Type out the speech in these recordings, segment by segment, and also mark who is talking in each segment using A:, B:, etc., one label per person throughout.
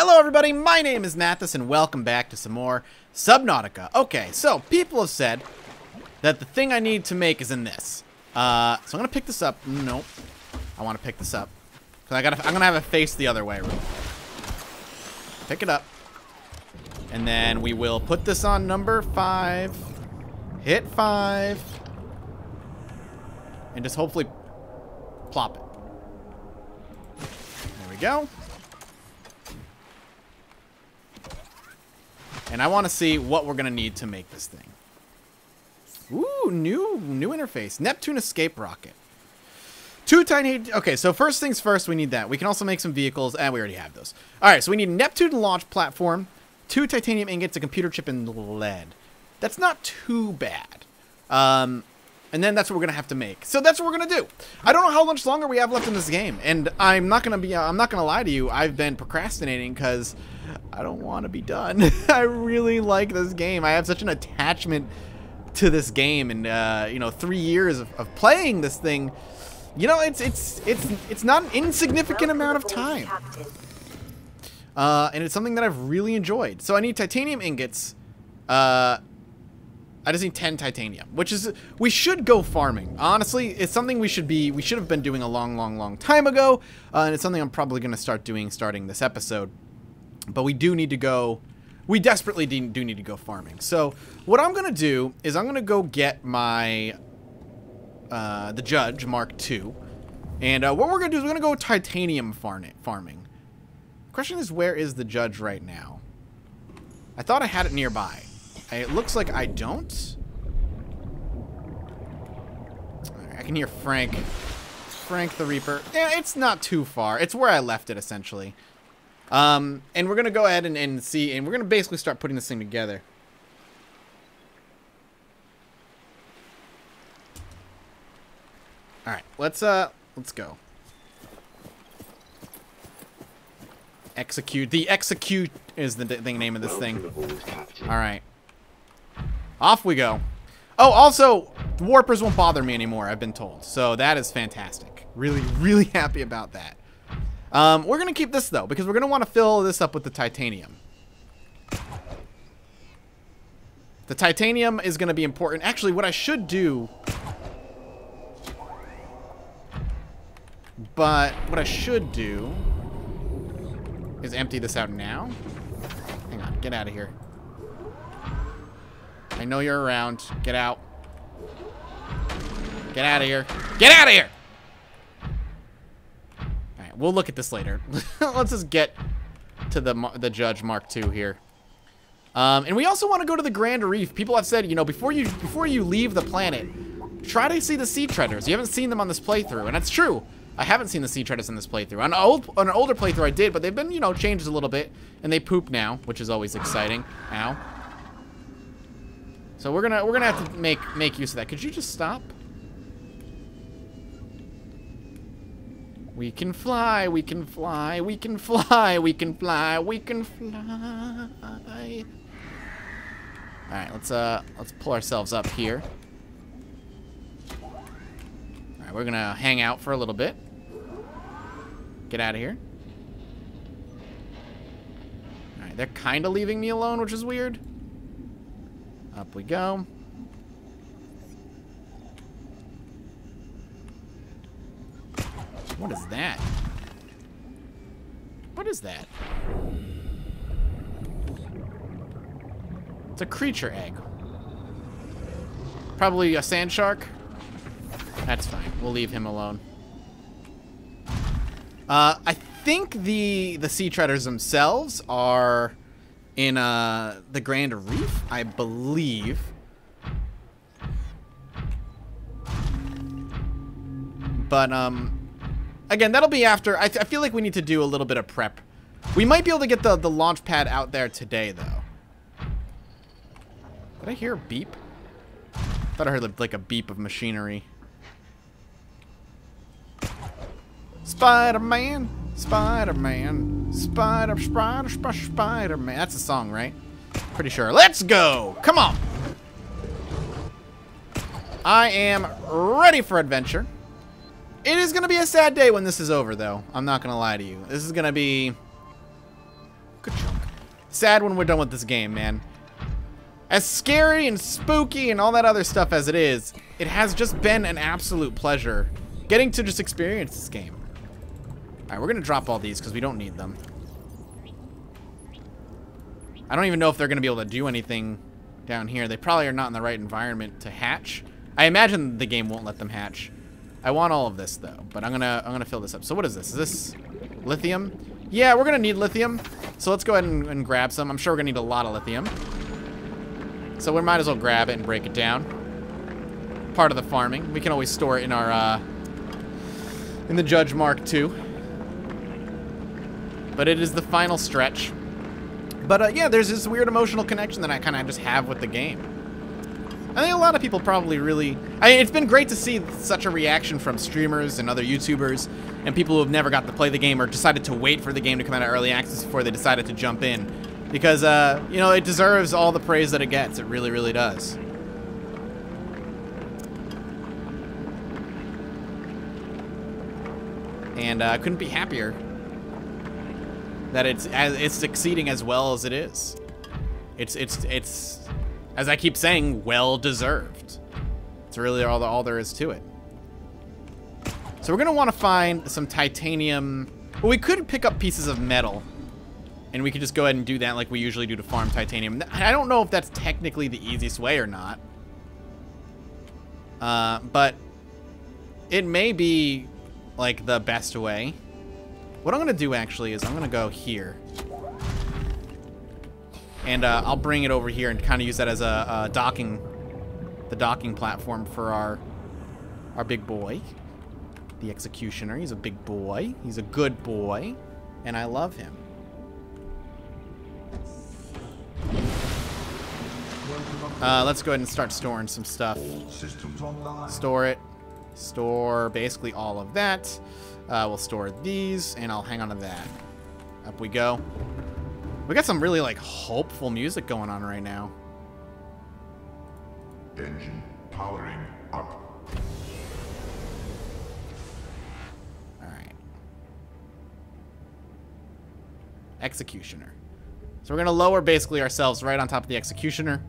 A: Hello everybody, my name is Mathis and welcome back to some more Subnautica. Okay, so people have said that the thing I need to make is in this. So I'm gonna pick this up. Nope. I wanna pick this up. Cause I'm gonna have it face the other way, really. Pick it up. And then we will put this on number 5. Hit 5. And just hopefully plop it. There we go. And I want to see what we're going to need to make this thing. Ooh, new interface. Neptune escape rocket. 2 tiny... Okay, so first things first, we need that. We can also make some vehicles, and we already have those. Alright, so we need a Neptune launch platform, 2 titanium ingots, a computer chip, and lead. That's not too bad. And then that's what we're going to have to make. So that's what we're going to do. I don't know how much longer we have left in this game. And I'm not going to lie to you. I've been procrastinating because I don't want to be done. I really like this game. I have such an attachment to this game. And, you know, 3 years of playing this thing, you know, it's not an insignificant amount of time. And it's something that I've really enjoyed. So I need titanium ingots. I just need 10 titanium, which is, we should go farming. Honestly, it's something we should have been doing a long time ago. And it's something I'm probably going to start doing starting this episode. But we do need to go, we desperately do need to go farming. So what I'm going to do is I'm going to go get my, the Judge Mark II. And what we're going to do is we're going to go titanium farming. Question is, where is the Judge right now? I thought I had it nearby. It looks like I don't. I can hear Frank. Frank the Reaper. Yeah, it's not too far. It's where I left it, essentially. And we're going to go ahead and see, and we're going to basically start putting this thing together. Alright, let's go. Execute. The execute is the name of this thing. Alright. Off we go. Oh, also, warpers won't bother me anymore, I've been told. So that is fantastic. Really happy about that. We're going to keep this, though, because we're going to want to fill this up with the titanium. The titanium is going to be important. Actually, what I should do... But what I should do is empty this out now. Hang on, get out of here. I know you're around. Get out. Get out of here. Get out of here! Alright, we'll look at this later. Let's just get to the Judge Mark II here. And we also want to go to the Grand Reef. People have said, you know, before you leave the planet, try to see the sea treaders. You haven't seen them on this playthrough, and that's true. I haven't seen the sea treaders in this playthrough. On an older playthrough I did, but they've been, you know, changed a little bit, and they poop now, which is always exciting. Ow. So we're gonna have to make use of that. Could you just stop? We can fly, we can fly, we can fly, we can fly, we can fly. Alright, let's pull ourselves up here. Alright, we're gonna hang out for a little bit. Get out of here. Alright, they're kinda leaving me alone, which is weird. Up we go. What is that? What is that? It's a creature egg. Probably a sand shark. That's fine. We'll leave him alone. I think the sea treaders themselves are in the Grand Reef, I believe. But again, that'll be after. I feel like we need to do a little bit of prep. We might be able to get the launch pad out there today, though. Did I hear a beep? I thought I heard like a beep of machinery. Spider-Man, Spider-Man, Spider-Man. That's a song, right? Pretty sure. Let's go! Come on! I am ready for adventure. It is going to be a sad day when this is over, though. I'm not going to lie to you. This is going to be... Ka-chunk. Sad when we're done with this game, man. As scary and spooky and all that other stuff as it is, it has just been an absolute pleasure getting to just experience this game. Alright, we're gonna drop all these because we don't need them. I don't even know if they're gonna be able to do anything down here. They probably are not in the right environment to hatch. I imagine the game won't let them hatch. I want all of this though, but I'm gonna fill this up. So what is this? Is this lithium? Yeah, we're gonna need lithium. So let's go ahead and grab some. I'm sure we're gonna need a lot of lithium. So we might as well grab it and break it down. Part of the farming. We can always store it in our in the Judge Mark II. But it is the final stretch. But yeah, there's this weird emotional connection that I kind of just have with the game. I think a lot of people probably really... it's been great to see such a reaction from streamers and other YouTubers and people who have never got to play the game or decided to wait for the game to come out of early access before they decided to jump in. Because, you know, it deserves all the praise that it gets. It really, really does. And I couldn't be happier that it's succeeding as well as it is. It's as I keep saying, well deserved. It's really all there is to it. So we're gonna want to find some titanium. Well, we could pick up pieces of metal, and we could just go ahead and do that like we usually do to farm titanium. I don't know if that's technically the easiest way or not, but it may be like the best way. What I'm gonna do actually is I'm gonna go here. And I'll bring it over here and kind of use that as the docking platform for our big boy, the Executioner. He's a big boy. He's a good boy, and I love him. Let's go ahead and start storing some stuff. Store it. Store basically all of that. We'll store these, and I'll hang on to that. Up we go. We got some really, like, hopeful music going on right now.
B: Engine powering up.
A: Alright. Executioner. So we're going to lower, basically, ourselves right on top of the Executioner.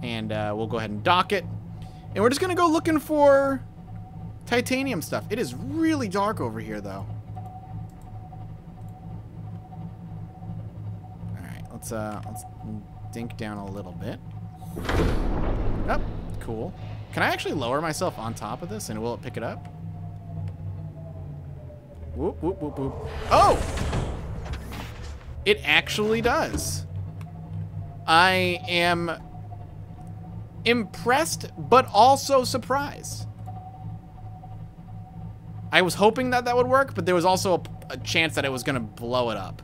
A: And we'll go ahead and dock it. And we're just going to go looking for titanium stuff. It is really dark over here, though. Alright, let's dink down a little bit. Oh, cool. Can I actually lower myself on top of this, and will it pick it up? Whoop, whoop, whoop, whoop. Oh! It actually does. I am impressed, but also surprised. I was hoping that that would work, but there was also a chance that it was going to blow it up.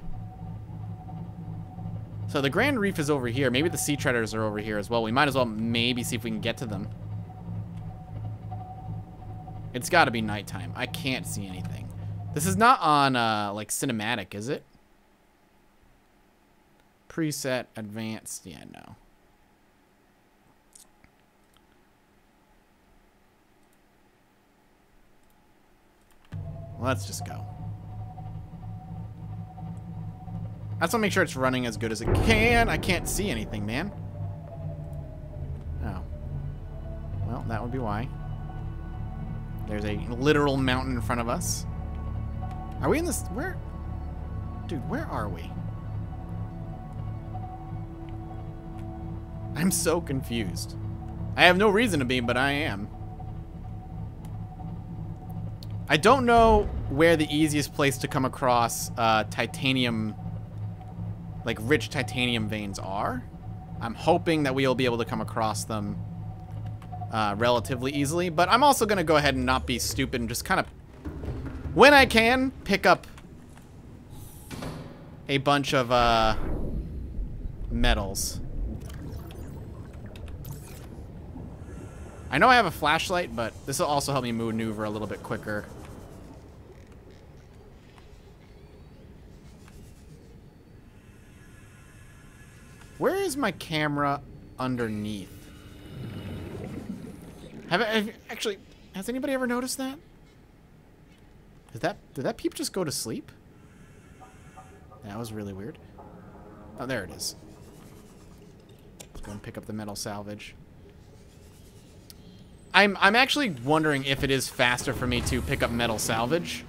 A: So the Grand Reef is over here. Maybe the Sea Treaders are over here as well. We might as well maybe see if we can get to them. It's got to be nighttime. I can't see anything. This is not on, like, cinematic, is it? Preset, advanced. Yeah, no. Let's just go. I just want to make sure it's running as good as it can. I can't see anything, man. Oh. Well, that would be why. There's a literal mountain in front of us. Are we in this? Where? Dude, where are we? I'm so confused. I have no reason to be, but I am. I don't know where the easiest place to come across titanium, like rich titanium veins are. I'm hoping that we'll be able to come across them relatively easily, but I'm also going to go ahead and not be stupid and just kind of, when I can, pick up a bunch of metals. I know I have a flashlight, but this will also help me maneuver a little bit quicker. Where is my camera underneath? Actually, has anybody ever noticed that? Did that peep just go to sleep? That was really weird. Oh, there it is. Let's go and pick up the metal salvage. I'm actually wondering if it is faster for me to pick up metal salvage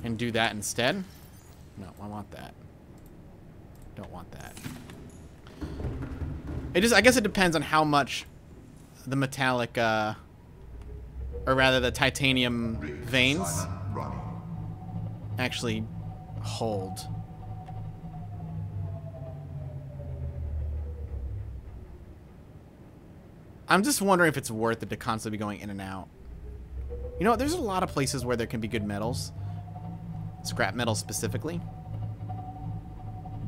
A: and do that instead. No, I want that. Don't want that. I guess it depends on how much the metallic, or rather the titanium veins actually hold. I'm just wondering if it's worth it to constantly be going in and out. You know what? There's a lot of places where there can be good metals. Scrap metal specifically.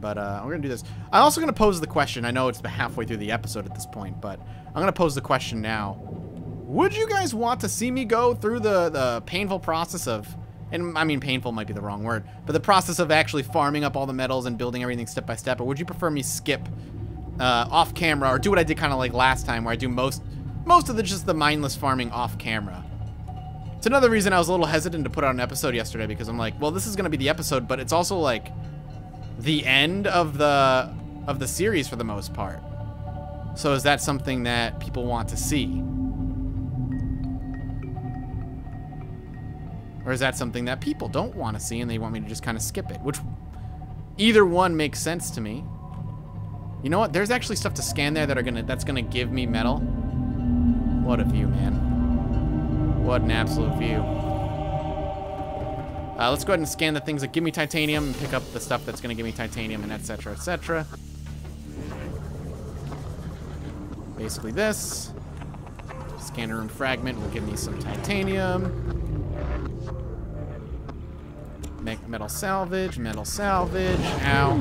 A: But we're going to do this. I'm also going to pose the question. I know it's halfway through the episode at this point, but I'm going to pose the question now. Would you guys want to see me go through the painful process of... And I mean, painful might be the wrong word. But the process of actually farming up all the metals and building everything step by step? Or would you prefer me skip off camera, or do what I did kind of like last time, where I do most of just the mindless farming off camera? It's another reason I was a little hesitant to put out an episode yesterday, because I'm like, well, this is going to be the episode, but it's also like the end of the series for the most part. So is that something that people want to see? Or is that something that people don't want to see and they want me to just kind of skip it? Which, either one makes sense to me. You know what? There's actually stuff to scan there that's gonna give me metal. What a view, man. What an absolute view. Let's go ahead and scan the things that give me titanium and pick up the stuff that's gonna give me titanium and etc, etc. Basically this. Scanner room fragment will give me some titanium. Metal salvage, metal salvage, ow.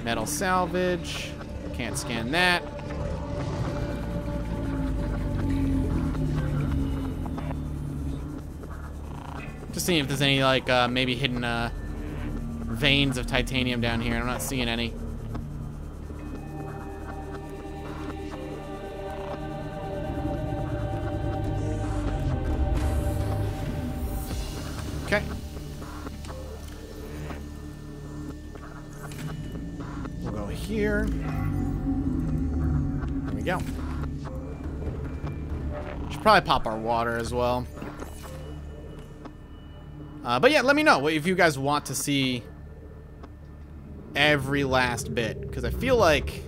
A: Metal salvage. Can't scan that. Just seeing if there's any, like, maybe hidden veins of titanium down here. I'm not seeing any. Okay. Here. There we go. Should probably pop our water as well. But yeah, let me know if you guys want to see every last bit, because I feel like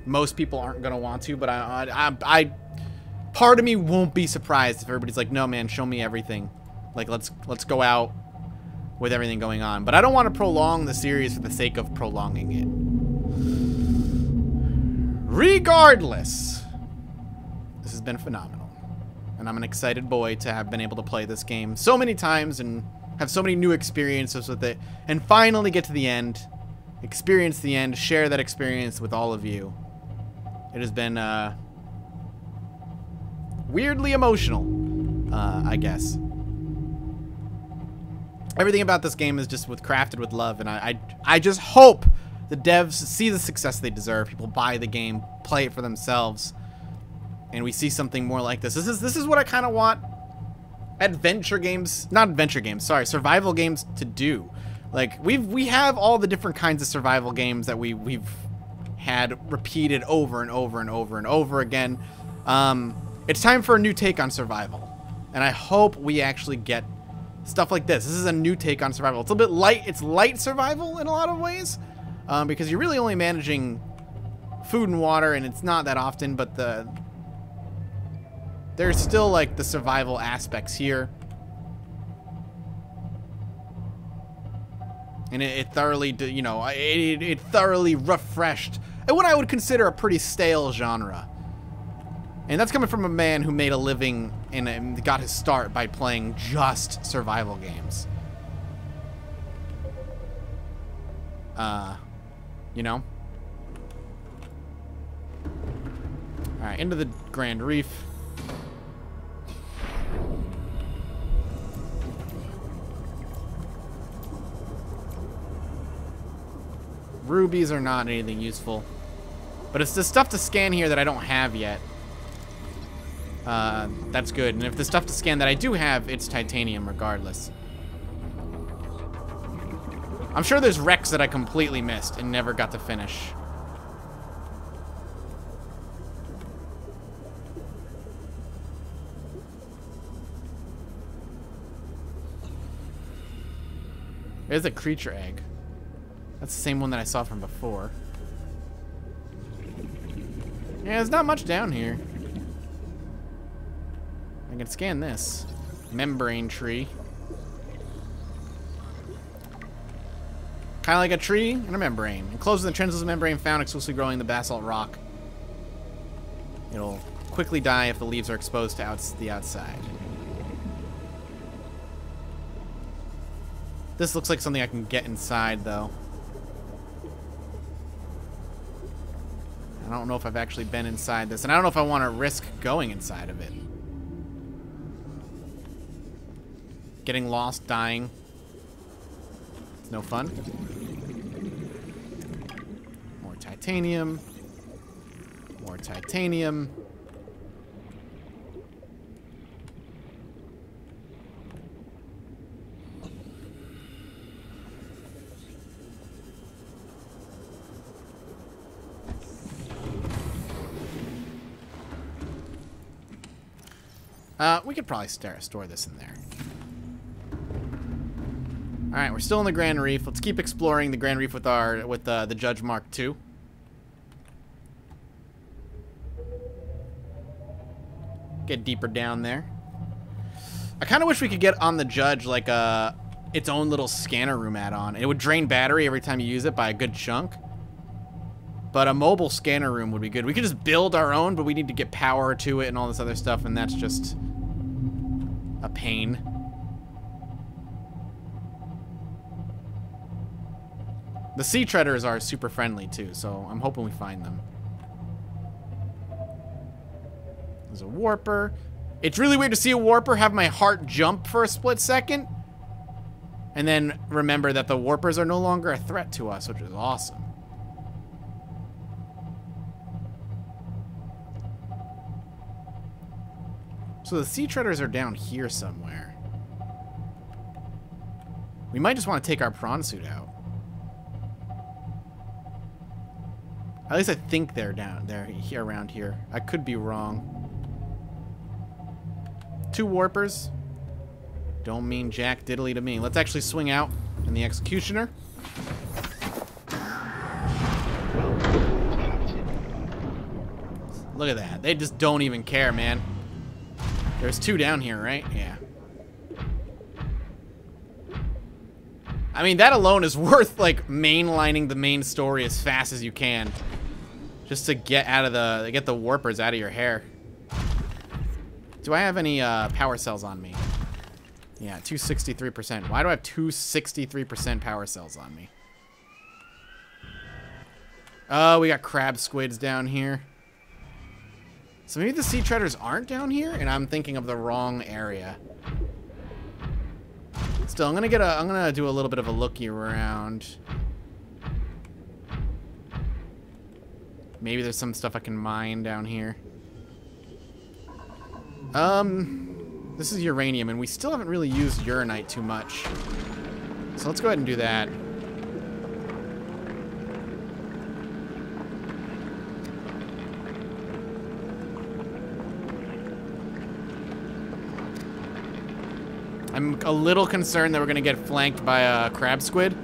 A: most people aren't gonna want to, but I part of me won't be surprised if everybody's like, no man, show me everything. Like, let's go out with everything going on. But I don't want to prolong the series for the sake of prolonging it. Regardless, this has been phenomenal. And I'm an excited boy to have been able to play this game so many times and have so many new experiences with it. And finally get to the end, experience the end, share that experience with all of you. It has been weirdly emotional, I guess. Everything about this game is just crafted with love, and I just hope the devs see the success they deserve. People buy the game, play it for themselves, and we see something more like this. This is what I kind of want survival games to do. Like, we have all the different kinds of survival games that we've had repeated over and over and over and over again. It's time for a new take on survival, and I hope we actually get stuff like this. This is a new take on survival. It's a bit light. It's light survival in a lot of ways, because you're really only managing food and water, and it's not that often, but there's still like the survival aspects here. And it thoroughly, you know, it thoroughly refreshed what I would consider a pretty stale genre. And that's coming from a man who made a living and got his start by playing just survival games. You know? Alright, into the Grand Reef. Rubies are not anything useful. But it's the stuff to scan here that I don't have yet. that's good. And if the stuff to scan that I do have, it's titanium regardless. I'm sure there's wrecks that I completely missed and never got to finish. There's a creature egg. That's the same one that I saw from before. Yeah, there's not much down here. I can scan this. Membrane tree. Kind of like a tree and a membrane. Enclosed in the translucent membrane found exclusively growing in the basalt rock. It'll quickly die if the leaves are exposed to the outside. This looks like something I can get inside, though. I don't know if I've actually been inside this, and I don't know if I want to risk going inside of it. Getting lost, dying. It's no fun. More titanium. More titanium. We could probably store this in there. Alright, we're still in the Grand Reef. Let's keep exploring the Grand Reef with the Judge Mark II. Get deeper down there. I kind of wish we could get on the Judge like its own little scanner room add-on. It would drain battery every time you use it by a good chunk. But a mobile scanner room would be good. We could just build our own, but we need to get power to it and all this other stuff, and that's just a pain. The sea treaders are super friendly too, so I'm hoping we find them. There's a warper. It's really weird to see a warper have my heart jump for a split second, and then remember that the warpers are no longer a threat to us, which is awesome. So the sea treaders are down here somewhere. We might just want to take our prawn suit out. At least I think they're down there, around here. I could be wrong. 2 warpers. Don't mean jack diddly to me. Let's actually swing out in the executioner. Look at that. They just don't even care, man. There's 2 down here, right? Yeah. I mean, that alone is worth, like, mainlining the main story as fast as you can. Just to get the warpers out of your hair. Do I have any power cells on me? Yeah, 263%. Why do I have 263% power cells on me? Oh, we got crab squids down here. So maybe the sea treaders aren't down here, and I'm thinking of the wrong area. Still, I'm gonna do a little bit of a looky around. Maybe there's some stuff I can mine down here. This is uranium, and we still haven't really used uranite too much. So let's go ahead and do that. I'm a little concerned that we're gonna get flanked by a crab squid.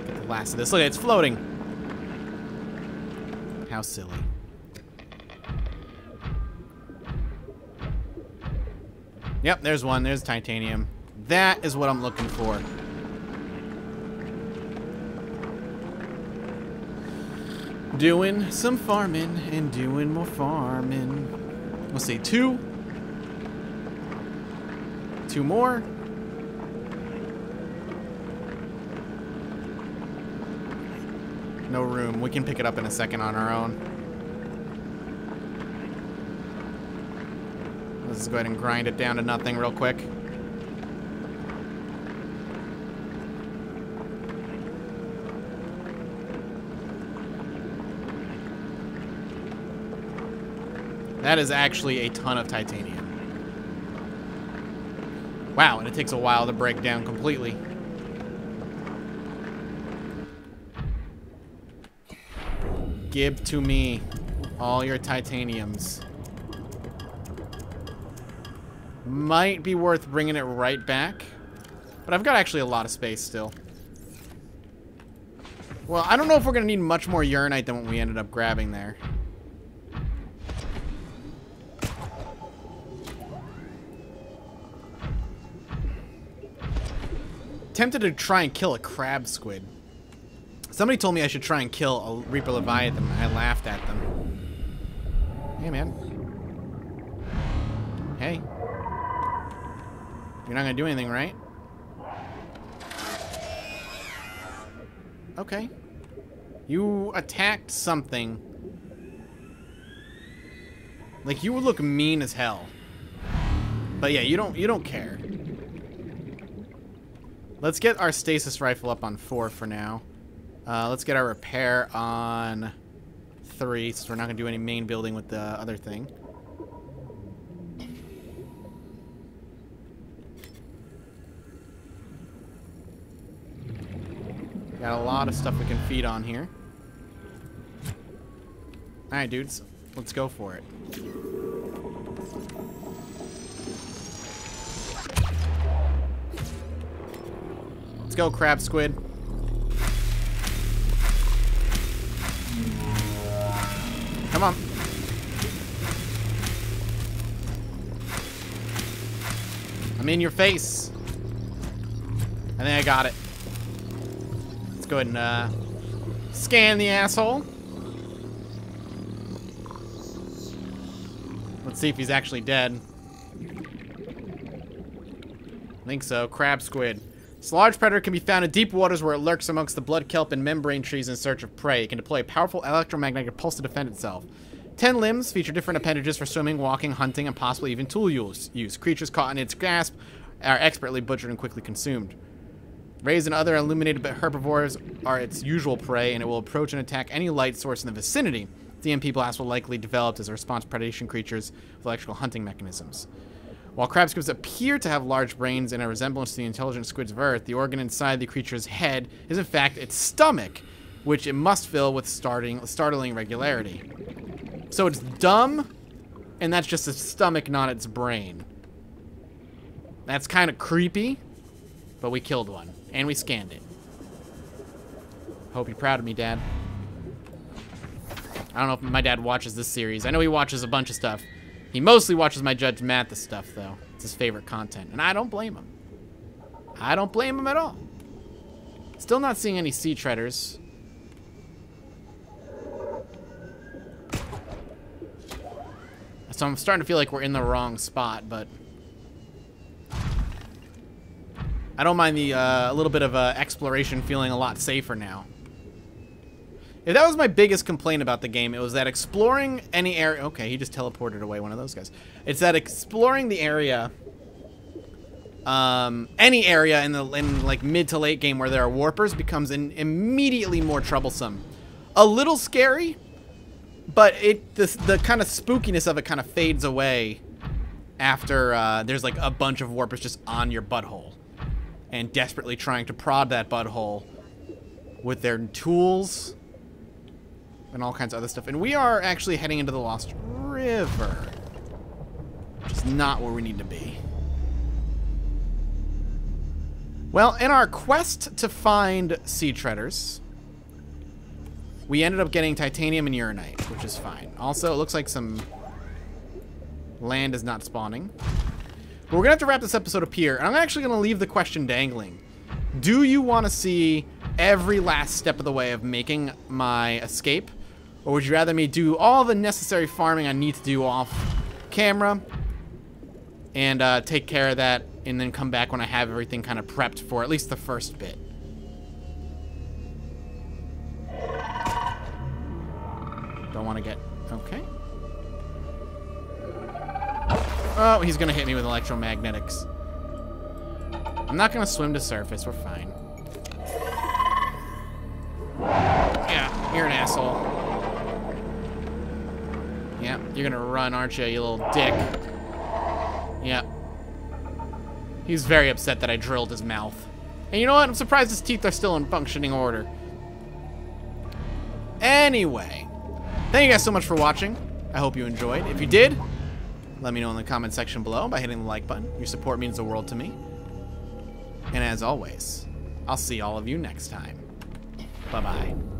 A: Get the last of this. Look, it's floating. How silly. Yep, there's one. There's titanium. That is what I'm looking for. Doing some farming and doing more farming. Let's see, 2. 2 more. No room. We can pick it up in a second on our own. Let's just go ahead and grind it down to nothing real quick. That is actually a ton of titanium. Wow, and it takes a while to break down completely. Give to me all your titaniums. Might be worth bringing it right back. But I've got actually a lot of space still. Well, I don't know if we're going to need much more uranite than what we ended up grabbing there. Tempted to try and kill a crab squid. Somebody told me I should try and kill a Reaper Leviathan. I laughed at them. Hey, man. Hey. You're not gonna do anything, right? Okay. You attacked something. Like, you would look mean as hell. But yeah, you don't care. Let's get our stasis rifle up on 4 for now. Let's get our repair on 3, since we're not going to do any main building with the other thing. Got a lot of stuff we can feed on here. Alright, dudes. Let's go for it. Let's go, crab squid. Come on. I'm in your face. I think I got it. Let's go ahead and scan the asshole. Let's see if he's actually dead. I think so. Crab squid. This large predator can be found in deep waters where it lurks amongst the blood kelp and membrane trees in search of prey. It can deploy a powerful electromagnetic pulse to defend itself. 10 limbs feature different appendages for swimming, walking, hunting, and possibly even tool use. Creatures caught in its grasp are expertly butchered and quickly consumed. Rays and other illuminated herbivores are its usual prey, and it will approach and attack any light source in the vicinity. The MP blast will likely develop as a response to predation creatures with electrical hunting mechanisms. While crab squids appear to have large brains and a resemblance to the intelligent squids of Earth, the organ inside the creature's head is in fact its stomach, which it must fill with startling regularity. So it's dumb, and that's just its stomach, not its brain. That's kind of creepy, but we killed one, and we scanned it. Hope you're proud of me, Dad. I don't know if my dad watches this series. I know he watches a bunch of stuff. He mostly watches my Judge Mathis stuff, though. It's his favorite content, and I don't blame him. I don't blame him at all. Still not seeing any sea treaders. So I'm starting to feel like we're in the wrong spot, but I don't mind the a little bit of exploration feeling a lot safer now. If that was my biggest complaint about the game, it was that exploring any area... Okay, he just teleported away, one of those guys. It's that exploring the area... any area in like mid to late game where there are warpers becomes immediately more troublesome. A little scary, but the kind of spookiness of it kind of fades away after there's like a bunch of warpers just on your butthole and desperately trying to prod that butthole with their tools and all kinds of other stuff. And we are actually heading into the Lost River, which is not where we need to be. Well, in our quest to find sea treaders, we ended up getting titanium and uranite, which is fine. Also, it looks like some land is not spawning. But we're going to have to wrap this episode up here, and I'm actually going to leave the question dangling. Do you want to see every last step of the way of making my escape? Or would you rather me do all the necessary farming I need to do off camera and take care of that and then come back when I have everything kind of prepped for at least the first bit? Don't want to get... Okay. Oh, he's gonna hit me with electromagnetics. I'm not gonna swim to surface. We're fine. Yeah, you're an asshole. Yeah, you're gonna run, aren't you, you little dick? Yeah. He's very upset that I drilled his mouth. And you know what? I'm surprised his teeth are still in functioning order. Anyway, thank you guys so much for watching. I hope you enjoyed. If you did, let me know in the comment section below by hitting the like button. Your support means the world to me. And as always, I'll see all of you next time. Bye-bye.